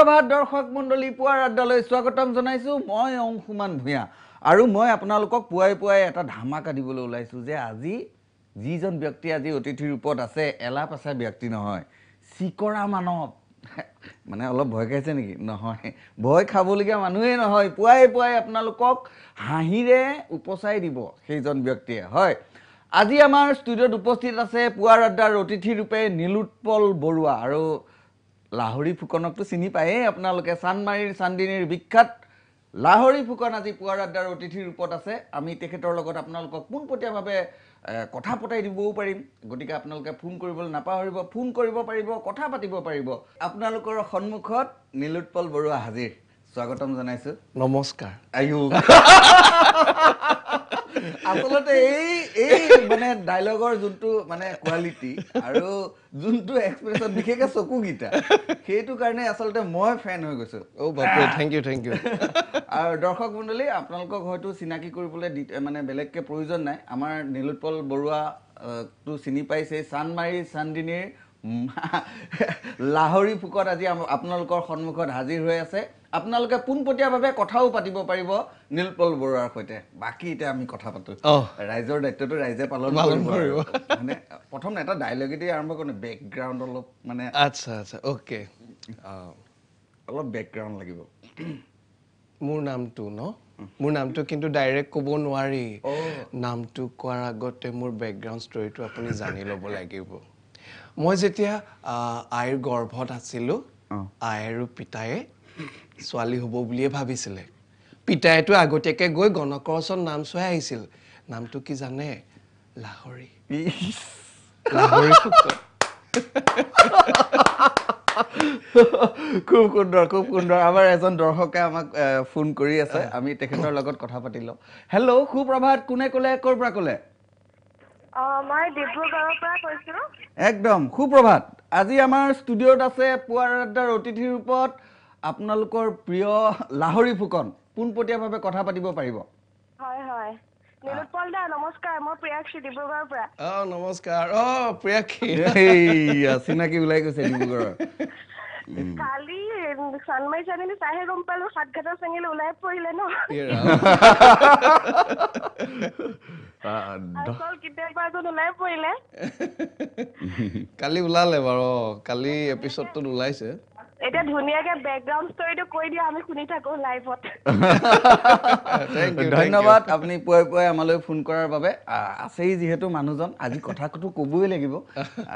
সুপ্ৰভাত দৰ্শক মণ্ডলী পুৱাৰ আড্ডালৈ স্বাগতম জনাইছো মই অংশুমান ভূঞা আৰু মই আপোনালোকক পুৱাই পুৱাই এটা ধামাকা দিবলৈ ওলাইছো যে আজি যিজন ব্যক্তি আজি অতিথিৰ ৰূপত আছে এলাপাছা ব্যক্তি নহয় চিকৰা মানৱ মানে অলপ ভয় খাইছে নেকি নহয় ভয় খাবলগীয়া মানুহেই নহয় পুৱাই পুৱাই আপোনালোকক হাঁহিৰে উপচাই দিব সেইজন ব্যক্তিয়ে হয় আজি আমাৰ ষ্টুডিঅ'ত উপস্থিত আছে পুৱাৰ আড্ডাৰ অতিথি ৰূপে নীলোৎপল বৰুৱা আৰু লাহৰি ফুকনকটো চিনি পায়ে আপোনালোকে চানমাৰীৰ চান্দিনীৰ বিখ্যাত লাহৰি ফুকন আজি পুৱাৰ আড্ডাৰ অতিথিৰ ৰূপত আছে আমি তেখেতৰ লগত আপোনালোকক পোনপটীয়াভাৱে কথা পতাই দিবও পাৰিম গতিকে আপোনালোকে ফোন কৰিবলৈ নাপাহৰিব ফোন কৰিব পাৰিব কথা পাতিব পাৰিব আপোনালোকৰ সন্মুখত নীলোৎপল বৰুৱা হাজিৰ স্বাগতম জনাইছো নমস্কাৰ আয়ু আসলতে এই মানে ডায়লগৰ যোনটো মানে কোৱালিটি আৰু যোনটো এক্সপ্ৰেছন বিশেষকৈ চকুগীতা সেইটো কাৰণে আসলতে মই ফেন হৈ গৈছো বাপৰে থ্যাংক ইউ আৰু দৰ্শক মণ্ডলী আপোনালোকক হয়তো চিনাকি কৰিবলৈ মানে বেলেগকৈ প্ৰয়োজন নাই আমাৰ নীলোৎপল বৰুৱা টো চিনি পাইছে চানমাৰী চান্দিনীৰ লাহৰি ফুকত আজি আপোনালোকৰ সন্মুখত হাজিৰ হৈ আছে আপোনালোকে পোনপটীয়াভাৱে কথাও পাতিব পাৰিব নীলোৎপল বৰুৱাৰ সৈতে বাকি এতিয়া আমি কথা পাতো ৰাইজৰ দায়িত্বটো ৰাইজে পালন কৰিব মানে প্ৰথম এটা ডায়লগেদি আৰম্ভ কৰোঁ বেকগ্ৰাউণ্ড অলপ মানে আচ্ছা আচ্ছা ওকে অলপ বেকগ্ৰাউণ্ড লাগিব মোৰ নামটো কিন্তু ডাইৰেক্ট ক'ব নোৱাৰি নামটো কোৱাৰ আগতে মোৰ বেকগ্ৰাউণ্ড ষ্টৰিটো আপুনি জানি ল'ব লাগিব মই যেতিয়া আইৰ গৰ্ভত আছিলোঁ আই আৰু পিতায়ে ছোৱালী হ'ব বুলিয়ে ভাবিছিলে পিতায়েতো আগতীয়াকৈ গৈ গণকৰ ওচৰত নাম চোৱাই আহিছিল নামটো কি জানে লাহৰি খুব সুন্দৰ আমাৰ এজন দৰ্শকে আমাক ফোন কৰি আছে আমি তেখেতৰ লগত কথা পাতি লওঁ হেল্ল' সুপ্ৰভাত কোনে ক'লে ক'ৰ পৰা ক'লে মই ডিব্ৰুগড়ৰ পৰা কৈছো একদম সুপ্ৰভাত আজি আমাৰ ষ্টুডিঅ'ত আছে পুৱাৰ আড্ডাৰ অতিথিৰ ৰূপত আপোনালোকৰ প্ৰিয় লাহৰি ফুকন পোনপটীয়াভাৱে কথা পাতিব পাৰিব হয় হয় নীলোৎপল দা নমস্কাৰ মই প্ৰিয়াক্ষী ডিব্ৰুগড়ৰ পৰা নমস্কাৰ প্ৰিয়াক্ষী চিনাকি ওলাই গৈছে ডিব্ৰুগড়ৰ কালি চানমাৰী চান্দিনী চাইহে গম পালো সাতঘাটৰ চেঙিল ওলাই পৰিলে ন কেতিয়াবা এজন ওলাই পৰিলে কালি ওলালে বাৰু কালি এপিছডটোত ওলাইছে এতিয়া ধুনীয়াকে বেকগ্ৰাউণ্ড ষ্টৰিটো কৈ দিয়া আমি শুনি থাকো লাইভত ধন্যবাদ আপুনি পুৱাই পুৱাই আমালৈ ফোন কৰাৰ বাবে আছেই যিহেতু মানুহজন আজি কথাটো ক'বই লাগিব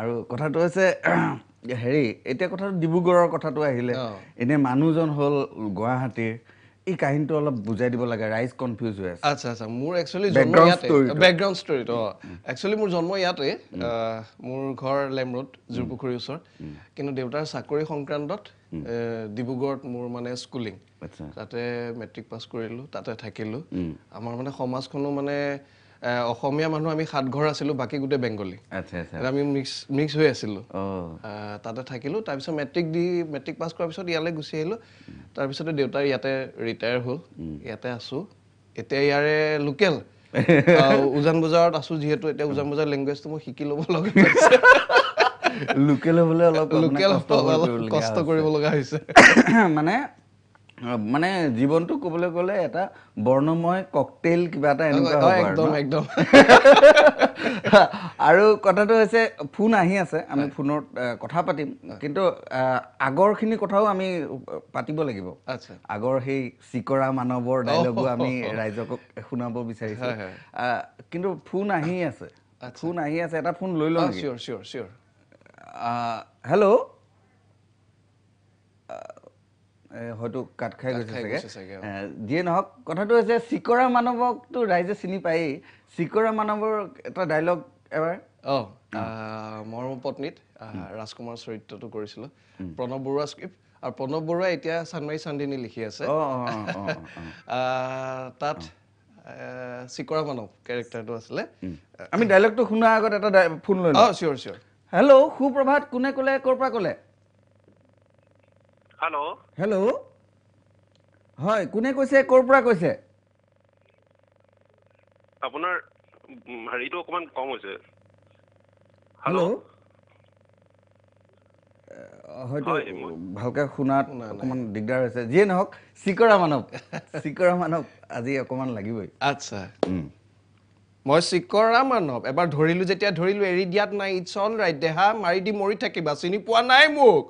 আৰু কথাটো হৈছে হেৰি এতিয়া কথাটো ডিব্ৰুগড়ৰ কথাটো আহিলে এনে মানুহজন হ'ল গুৱাহাটীৰ এই কাহিনীটো অলপ বুজাই দিব লাগে ৰাইজ কনফিউজ হৈ আছে আচ্ছা মোৰ একচুৱেলি জন্ম ইয়াতে বেকগ্ৰাউণ্ড ষ্টৰিটো একচুৱেলি মোৰ জন্ম ইয়াতে মোৰ ঘৰ লেমৰোড জুৰপুখুৰীৰ ওচৰত কিন্তু দেউতাৰ চাকৰি সংক্ৰান্তত ডিব্ৰুগড়ত মোৰ মানে স্কুলিং তাতে মেট্ৰিক পাছ কৰিলোঁ তাতে থাকিলোঁ আমাৰ মানে সমাজখনো মানে অসমীয়া মানুহ আমি 7 ঘৰ আছিলোঁ বাকী গোটেই বেংগলী আমি মিক্স হৈ আছিলোঁ তাতে থাকিলোঁ তাৰপিছত মেট্ৰিক পাছ কৰাৰ পিছত ইয়ালৈ গুচি আহিলোঁ তাৰপিছতে দেউতাৰ ইয়াতে ৰিটায়াৰ হ'ল ইয়াতে আছোঁ এতিয়া ইয়াৰে লোকেল উজান বজাৰত আছোঁ যিহেতু এতিয়া উজান বজাৰ লেংগুৱেজটো মই শিকি ল'ব লগা হৈছে লোকেল হ'বলৈ অলপ কষ্ট কৰিব লগা হৈছে মানে জীৱনটো ক'বলৈ গ'লে এটা বৰ্ণময় ককটেইল কিবা এটা এনেকুৱা একদম আৰু কথাটো হৈছে ফোন আহি আছে আমি ফোনত কথা পাতিম কিন্তু আগৰখিনি কথাও আমি পাতিব লাগিব আগৰ সেই চিকৰা মানৱৰ ডাইলগো আমি ৰাইজক শুনাব বিচাৰিছোঁ কিন্তু ফোন আহি আছে এটা ফোন লৈ লওঁ চিয়ৰ হেল্ল' হয়তো কাট খাই গৈছে চাগে যিয়ে নহওক কথাটো হৈছে চিকৰা মানৱকতো ৰাইজে চিনি পায়েই চিকৰা মানৱৰ এটা ডাইলগ এবাৰ মৰম পত্নীত ৰাজকুমাৰ চৰিত্ৰটো কৰিছিলোঁ প্ৰণৱ বৰুৱা স্ক্ৰিপ্ট আৰু প্ৰণৱ বৰুৱাই এতিয়া চানমাৰী চান্দিনী লিখি আছে তাত চিকৰা মানৱ কেৰেক্টাৰটো আছিলে আমি ডাইলগটো শুনাৰ আগত এটা ফোন লৈ লওঁ চিয়ৰ হেল্ল' সুপ্ৰভাত কোনে ক'লে ক'ৰ পৰা ক'লে হেল্ল' হয় কোনে কৈছে ক'ৰ পৰা কৈছে আপোনাৰ হেৰিটো অকমান কম হৈছে হেল্ল' হয়তো ভালকৈ শুনাত অকণমান দিগদাৰ হৈছে যিয়ে নহওক চিকৰা মানৱ আজি অকণমান লাগিবই আচ্ছা মই চিকৰা মানৱ এবাৰ ধৰিলো যেতিয়া ধৰিলো এৰি দিয়াত নাই ইটছ অল ৰাইট দেহা মাৰি দি মৰি থাকিবা চিনি পোৱা নাই মোক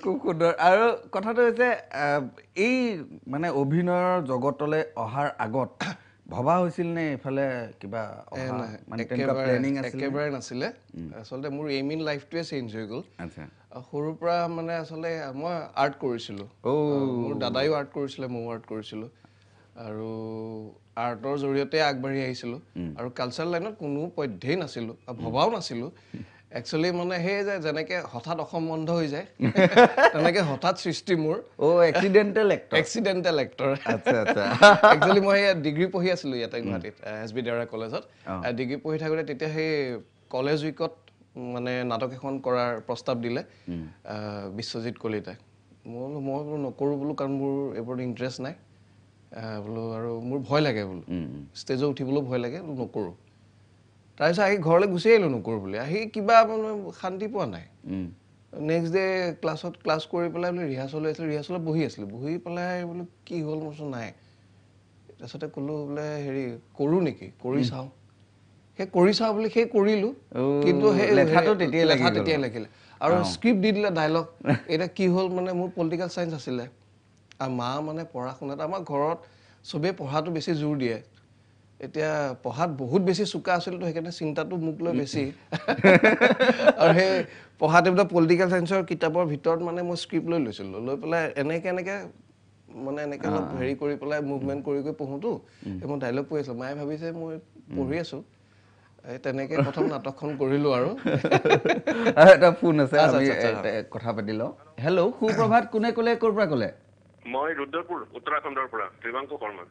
খুব সুন্দৰ আৰু কথাটো হৈছে এই মানে অভিনয়ৰ জগতলৈ অহাৰ আগত ভবা হৈছিল নে এফালে কিবা একেবাৰে নাছিলে আচলতে মোৰ এইম ইন লাইফটোৱে চেঞ্জ হৈ গ'ল সৰুৰ পৰা মানে আচলতে মই আৰ্ট কৰিছিলোঁ মোৰ দাদাইও আৰ্ট কৰিছিলে ময়ো আৰ্ট কৰিছিলোঁ আৰু আৰ্টৰ জৰিয়তে আগবাঢ়ি আহিছিলোঁ আৰু কালচাৰেল লাইনত কোনো পধ্যেই নাছিলোঁ ভবাও নাছিলোঁ একচুৱেলি মানে সেই যে যেনেকে হঠাৎ অসম বন্ধ হৈ যায় তেনেকে হঠাৎ সৃষ্টি মোৰ এক্সিডেণ্টেল এক্টৰ একচুৱেলি মই ডিগ্ৰী পঢ়ি আছিলোঁ ইয়াতে গুৱাহাটীত SB দেওৰা কলেজত ডিগ্ৰী পঢ়ি থাকোঁতে তেতিয়া সেই কলেজ উইকত মানে নাটক এখন কৰাৰ প্ৰস্তাৱ দিলে বিশ্বজিৎ কলিতাই মই বোলো নকৰোঁ বোলো কাৰণ মোৰ এইবোৰত ইণ্টাৰেষ্ট নাই বোলো আৰু মোৰ ভয় লাগে বোলো ষ্টেজত উঠিবলৈও ভয় লাগে নকৰোঁ তাৰপিছত আহি ঘৰলৈ গুচি আহিলোঁ নকৰোঁ বুলি আহি কিবা মানে শান্তি পোৱা নাই নেক্সট ডে ক্লাছ কৰি পেলাই বোলে ৰিহাৰ্চল হৈছিলে ৰিহাৰ্চলত বহি আছিলোঁ বহি পেলাই বোলো কি হ'ল মোৰ ওচৰত নাই তাৰপিছতে ক'লোঁ বোলে হেৰি কৰোঁ নেকি কৰি চাওঁ সেই কৰি চাওঁ বুলি সেই কৰিলোঁ কিন্তু সেই লেঠাটো তেতিয়াই লাগিলে আৰু স্ক্ৰিপ্ট দি দিলে ডাইলগ এতিয়া কি হ'ল মানে মোৰ পলিটিকেল চায়েন্স আছিলে আৰু মা মানে পঢ়া শুনাত আমাৰ ঘৰত চবেই পঢ়াটো বেছি জোৰ দিয়ে এতিয়া পঢ়াত বহুত বেছি চোকা আছিলতো সেইকাৰণে চিন্তাটো মোক লৈ বেছি আৰু সেই পঢ়াতে বোলে পলিটিকেল চায়েন্সৰ কিতাপৰ ভিতৰত মানে মই স্ক্ৰিপ্ট লৈছিলোঁ লৈ পেলাই এনেকৈ মানে এনেকৈ অলপ হেৰি কৰি পেলাই মুভমেণ্ট কৰি পঢ়োঁতো মই ডাইলগ পঢ়ি আছিলোঁ মায়ে ভাবিছে মই পঢ়ি আছোঁ তেনেকৈ প্ৰথম নাটকখন কৰিলোঁ আৰু এটা ফোন আছে আমি কথা পাতি লওঁ হেল্ল' সুপ্ৰভাত কোনে ক'লে ক'ৰ পৰা ক'লে মই ৰুদ্ৰপুৰ উত্তৰাখণ্ডৰ পৰা ত্ৰিবাংকু শৰ্মা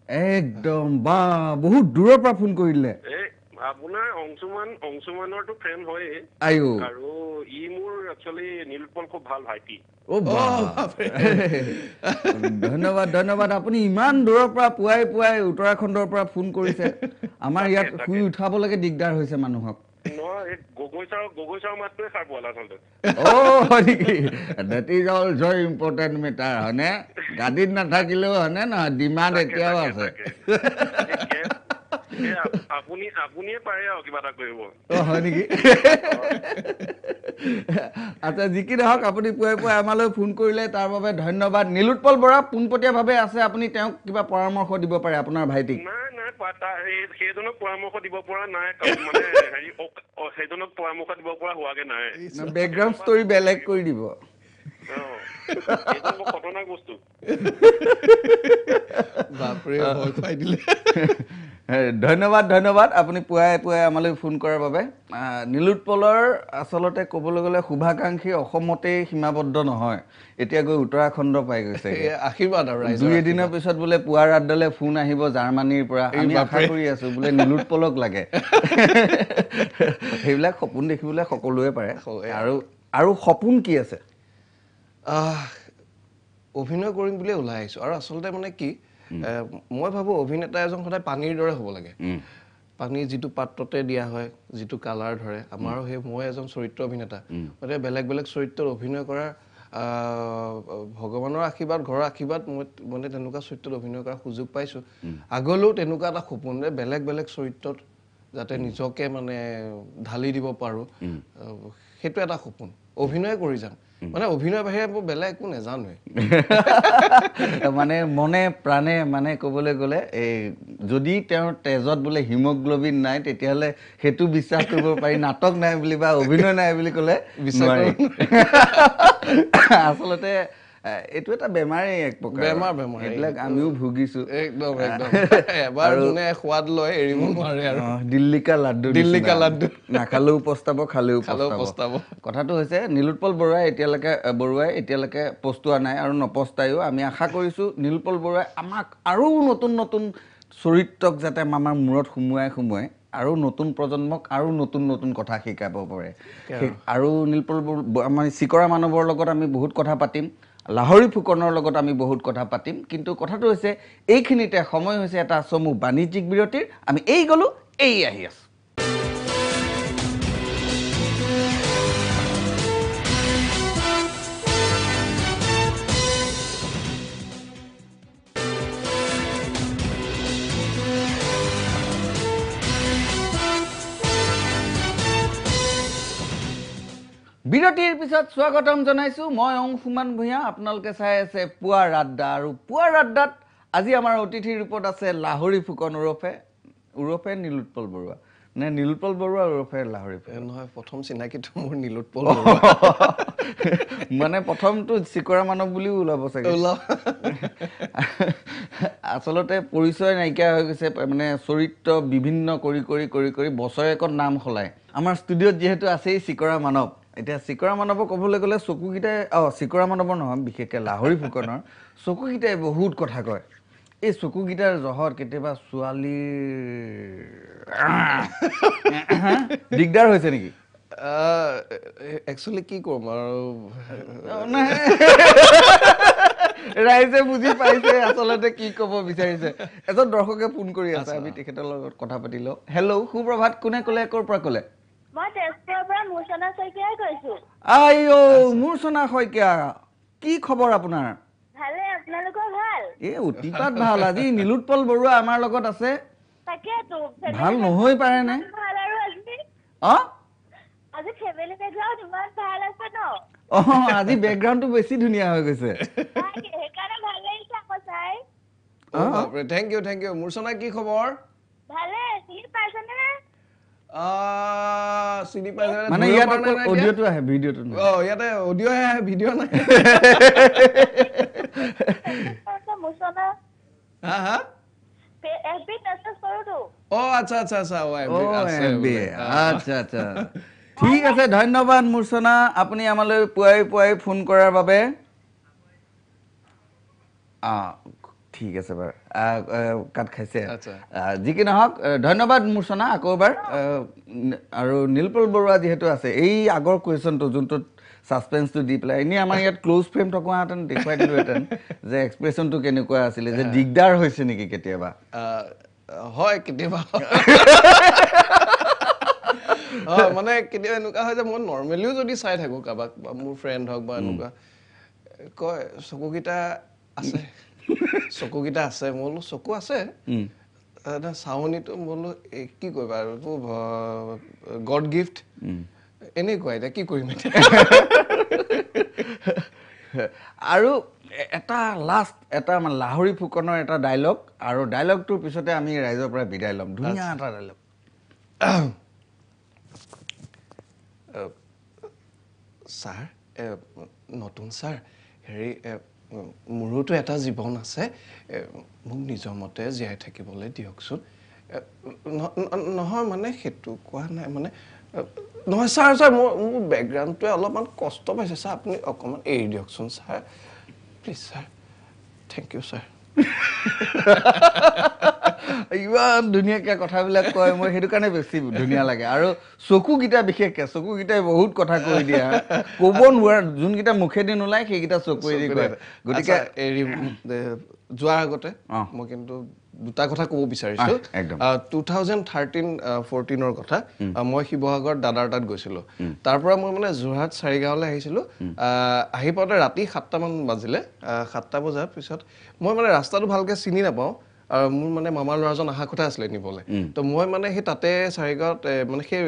একদম বা বহুত দূৰৰ পৰা ফোন কৰিলে আপোনাৰ অংশুমানৰটো ফ্ৰেণ্ড হয় আৰু ই মোৰ একচুৱেলি নীলপল খুব ভাল ভাইটি ধন্যবাদ আপুনি ইমান দূৰৰ পৰা পুৱাই উত্তৰাখণ্ডৰ পৰা ফোন কৰিছে আমাৰ ইয়াত শুই উঠাবলৈকে দিগদাৰ হৈছে মানুহক গগৈচাৰ মাতটোৱে সাৰ পোৱালা আচলতে হয় নেকি that is all very important matter হয়নে গাদীত নাথাকিলেও হয়নে নহয় ডিমাণ্ড এতিয়াও আছে আপুনিয়ে পাৰে আৰু কিবা এটা কৰিব হয় নেকি আচ্ছা যি কি নহওক আপুনি পুৱাই আমালৈ ফোন কৰিলে তাৰ বাবে ধন্যবাদ নীলোৎপল বৰা পোনপটীয়াভাৱে আছে আপুনি তেওঁক কিবা পৰামৰ্শ দিব পাৰে আপোনাৰ ভাইটিক সেইজনক পৰামৰ্শ দিব পৰা নাই মানে হেৰি সেইজনক পৰামৰ্শ দিব পৰা হোৱাগে নাই বেকগ্ৰাউণ্ড ষ্টৰী বেলেগ কৰি দিব খতৰনাক বস্তু ধন্যবাদ আপুনি পুৱাই আমালৈ ফোন কৰাৰ বাবে নীলোৎপলৰ আচলতে ক'বলৈ গ'লে শুভাকাংক্ষী অসমতেই সীমাবদ্ধ নহয় এতিয়া গৈ উত্তৰাখণ্ড পাই গৈছে আশীৰ্বাদ আৰু দুই এদিনৰ পিছত বোলে পুৱাৰ ৰাতডালে ফোন আহিব জাৰ্মানীৰ পৰা আমি আশা কৰি আছো বোলে নীলোৎপলক লাগে সেইবিলাক সপোন দেখিবলৈ সকলোৱে পাৰে আৰু সপোন কি আছে অভিনয় কৰিম বুলিয়ে ওলাই আহিছোঁ আৰু আচলতে মানে কি মই ভাবোঁ অভিনেতা এজন সদায় পানীৰ দৰে হ'ব লাগে পানী যিটো পাত্ৰতে দিয়া হয় যিটো কালাৰ ধৰে আমাৰো সেই মই এজন চৰিত্ৰ অভিনেতা গতিকে বেলেগ বেলেগ চৰিত্ৰত অভিনয় কৰাৰ ভগৱানৰ আশীৰ্বাদ ঘৰৰ আশীৰ্বাদ মই মানে তেনেকুৱা চৰিত্ৰত অভিনয় কৰাৰ সুযোগ পাইছোঁ আগলৈও তেনেকুৱা এটা সপোন যে বেলেগ বেলেগ চৰিত্ৰত যাতে নিজকে মানে ঢালি দিব পাৰোঁ সেইটো এটা সপোন অভিনয় কৰি যাম মানে অভিনয় বাহিৰে মই বেলেগ একো নাজানোৱে মানে মনে প্ৰাণে মানে ক'বলৈ গ'লে এই যদি তেওঁৰ তেজত বোলে হিমগ্ল'বিন নাই তেতিয়াহ'লে সেইটো বিশ্বাস কৰিব পাৰি নাটক নাই বুলি বা অভিনয় নাই বুলি ক'লে আচলতে এইটো এটা বেমাৰেই এক প্ৰকাৰ বেমাৰ এইবিলাক আমিও ভুগিছোঁ একদম এবাৰ যোনে সোৱাদ লয় এৰিব নোৱাৰে আৰু দিল্লী কা লাড্ডু নাখালেও পস্তাব খালেও পস্তাব কথাটো হৈছে নীলোৎপল বৰুৱাই এতিয়ালৈকে পস্তোৱা নাই আৰু নপস্তায়ো আমি আশা কৰিছোঁ নীলোৎপল বৰুৱাই আমাক আৰু নতুন নতুন চৰিত্ৰক যাতে আমাৰ মূৰত সুমুৱাই আৰু নতুন প্ৰজন্মক আৰু নতুন কথা শিকাব পাৰে আৰু নীলোৎপল আমাৰ চিকৰা মানৱৰ লগত আমি বহুত কথা পাতিম লাহৰী ফুকনৰ লগত আমি বহুত কথা পাতিম কিন্তু কথাটো হৈছে এইখিনিতে সময় হৈছে এটা চমু বাণিজ্যিক বিৰতিৰ আমি এই গ'লোঁ এই আহি আছোঁ বিৰতিৰ পিছত স্বাগতম জনাইছো মই অংশুমান ভূঞা আপোনালোকে চাই আছে পুৱাৰ আড্ডা আৰু পুৱাৰ আড্ডাত আজি আমাৰ অতিথিৰ ৰূপত আছে লাহৰি ফুকন উৰফে নীলোৎপল বৰুৱা নে নীলোৎপল বৰুৱা উৰফে লাহৰি ফুকন নহয় প্ৰথম চিনাকিটো মোৰ নীলোৎপল বৰুৱা মানে প্ৰথমটো চিকৰা মানৱ বুলিও ওলাব চাগে আচলতে পৰিচয় নাইকিয়া হৈ গৈছে মানে চৰিত্ৰ বিভিন্ন কৰি বছৰেকত নাম সলায় আমাৰ ষ্টুডিঅ'ত যিহেতু আছেই চিকৰা মানৱ এতিয়া চিকৰা মানৱক ক'বলৈ গ'লে চকুকেইটাই চিকৰা মানৱৰ নহয় বিশেষকৈ লাহৰি ফুকনৰ চকুকেইটাই বহুত কথা কয় এই চকুকেইটাৰ জহত কেতিয়াবা ছোৱালীৰ দিগদাৰ হৈছে নেকি একচুৱেলি কি ক'ম আৰু ৰাইজে বুজি পাইছে আচলতে কি ক'ব বিচাৰিছে এজন দৰ্শকে ফোন কৰি আছে আমি তেখেতৰ লগত কথা পাতি লওঁ হেল্ল' সুপ্ৰভাত কোনে ক'লে ক'ৰ পৰা ক'লে মই তেজপুৰৰ পৰা মূৰ্ছনা শইকীয়াই কৈছো আইও মূৰ্ছনা শইকীয়া কি খবৰ আপোনাৰ ভালে আপোনালোকৰ ভাল অতিপাত ভাল আজি নীলোৎপল বৰুৱা আমাৰ লগত আছে তাকেতো ভাল নহৈ পাৰে নে ভাল আৰু আজি ফেমিলি বেকগ্ৰাউণ্ড ইমান ভাল আছে ন আজি বেকগ্ৰাউণ্ডটো বেছি ধুনীয়া হৈ গৈছে সেইকাৰণে ভাল লাগিছে আকৌ চাই থেংক ইউ মূৰ্ছনা কি খবৰ ভালে চিনি পাইছেনে চিনি পাইছে মানে ইয়াত অডিঅ'টো আহে ভিডিঅ'টো ইয়াতে অডিঅ' আহে ভিডিঅ' নাই মূৰ্ছনা হা হা এফবিত মেছেজ কৰোতো আচ্ছা আচ্ছা ঠিক আছে ধন্যবাদ মূৰ্ছনা আপুনি আমালৈ পুৱাই ফোন কৰাৰ বাবে ঠিক আছে বাৰু কাট খাইছে যি কি নহওক ধন্যবাদ মূৰ্ছনা আকৌ এবাৰ আৰু নীলোৎপল বৰুৱা যিহেতু আছে এই আগৰ কুৱেশ্যনটো যোনটোত ছাছপেন্সটো দি পেলাই এনেই আমাৰ ইয়াত ক্ল'জ ফ্ৰেম থকাহেঁতেন দেখুৱাই দিলোহেঁতেন যে এক্সপ্ৰেশ্যনটো কেনেকুৱা আছিলে যে দিগদাৰ হৈছে নেকি কেতিয়াবা হয় কেতিয়াবা মানে কেতিয়াবা এনেকুৱা হয় যে মই নৰ্মেলিও যদি চাই থাকোঁ কাৰোবাক বা মোৰ ফ্ৰেণ্ড হওক বা এনেকুৱা কয় চকুকেইটা আছে মই বোলো চকু আছে চাৱনিটো মই বোলো কি কৰিবা আৰু গড গিফ্ট এনেকুৱা এতিয়া কি কৰিম এতিয়া আৰু এটা লাষ্ট এটা মানে লাহৰি ফুকনৰ এটা ডাইলগ আৰু ডাইলগটোৰ পিছতে আমি ৰাইজৰ পৰা বিদায় ল'ম ধুনীয়া এটা ডাইলগ ছাৰ নতুন ছাৰ হেৰি মোৰোতো এটা জীৱন আছে মোক নিজৰ মতে জীয়াই থাকিবলৈ দিয়কচোন নহয় মানে সেইটো কোৱা নাই মানে নহয় ছাৰ মোৰ বেকগ্ৰাউণ্ডটোৱে অলপমান কষ্ট পাইছে ছাৰ আপুনি অকণমান এৰি দিয়কচোন sir please sir thank you sir ইমান ধুনীয়াকৈ কথাবিলাক কয় মই সেইটো কাৰণে বেছি ধুনীয়া লাগে আৰু চকুকেইটা বিশেষকৈ চকুকেইটাই বহুত কথা কৈ দিয়ে ক'ব নোৱাৰা যোনকেইটা মুখেদি নোলায় সেইকেইটা চকুৱেদি কয় গতিকে যোৱাৰ আগতে মই কিন্তু দুটা কথা ক'ব বিচাৰিছোঁ 2013-14 কথা মই শিৱসাগৰত দাদাৰ তাত গৈছিলোঁ তাৰ পৰা মই মানে যোৰহাট চাৰিগাঁৱলৈ আহিছিলোঁ আহি পাওঁতে ৰাতি 7টামান বাজিলে 7টা বজাৰ পিছত মই মানে ৰাস্তাটো ভালকৈ চিনি নাপাওঁ আৰু মোৰ মানে মামাৰ ল'ৰাজন অহা কথা আছিলে নিবলৈ তো মই মানে সেই তাতে চাৰিগাঁৱত মানে সেই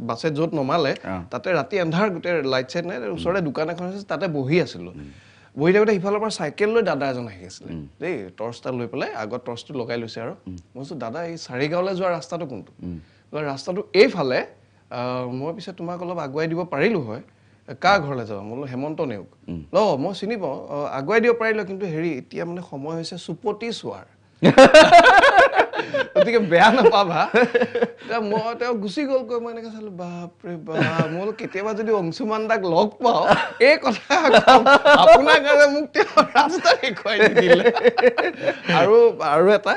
বাছে য'ত নমালে তাতে ৰাতি এন্ধাৰ গোটেই লাইট চাইট নাই ওচৰতে দোকান এখন আছে তাতে বহি আছিলোঁ বহি থাকোঁতে সিফালৰ পৰা চাইকেল লৈ দাদা এজন আহি আছিলে দেই টৰ্চ এটা লৈ পেলাই আগত টৰ্চটো লগাই লৈছে আৰু মই কৈছোঁ দাদা এই চাৰিগাঁৱলৈ যোৱা ৰাস্তাটো কোনটো ৰাস্তাটো এইফালে মই পিছত তোমাক অলপ আগুৱাই দিব পাৰিলোঁ হয় কাৰ ঘৰলৈ যাবা মই বোলো হেমন্ত নেওগ মই চিনি পাওঁ আগুৱাই দিব পাৰিলোঁ কিন্তু হেৰি এতিয়া মানে সময় হৈছে চুপতি চোৱাৰ গতিকে বেয়া নাপাবা মই তেওঁ গুচি গ'লকৈ মই এনেকৈ চালোঁ বাপৰে বাপ মই কেতিয়াবা যদি অংশুমান দাক লগ পাওঁ এই কথা আপোনাৰ কাৰণে মোক তেওঁ ৰাস্তা দেখুৱাই দিলে আৰু এটা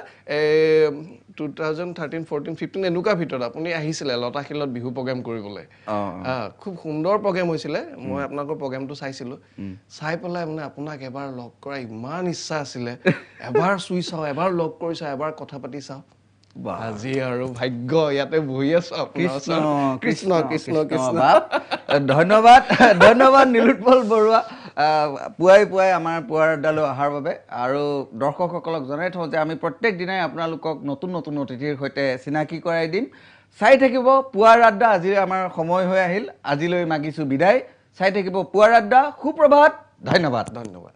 2013-14-15 এনেকুৱা ভিতৰত আপুনি আহিছিলে লতাশিলত বিহু প্ৰগ্ৰেম কৰিবলৈ খুব সুন্দৰ প্ৰগ্ৰেম হৈছিলে মই আপোনালোকৰ প্ৰগ্ৰেমটো চাইছিলোঁ চাই পেলাই মানে আপোনাক এবাৰ লগ কৰা ইমান ইচ্ছা আছিলে এবাৰ চুই চাওঁ এবাৰ লগ কৰি চাওঁ এবাৰ কথা পাতি চাওঁ আজি আৰু ভাগ্য ইয়াতে বহি আছো কৃষ্ণ কৃষ্ণ কৃষ্ণ ধন্যবাদ নীলোৎপল বৰুৱা পুৱাই আমাৰ পুৱাৰ আড্ডালৈ অহাৰ বাবে আৰু দৰ্শকসকলক জনাই থওঁ যে আমি প্ৰত্যেক দিনাই আপোনালোকক নতুন নতুন অতিথিৰ সৈতে চিনাকি কৰাই দিম চাই থাকিব পুৱাৰ আড্ডা আজি আমাৰ সময় হৈ আহিল আজিলৈ মাগিছোঁ বিদায় চাই থাকিব পুৱাৰ আড্ডা। সুপ্ৰভাত, ধন্যবাদ। ধন্যবাদ।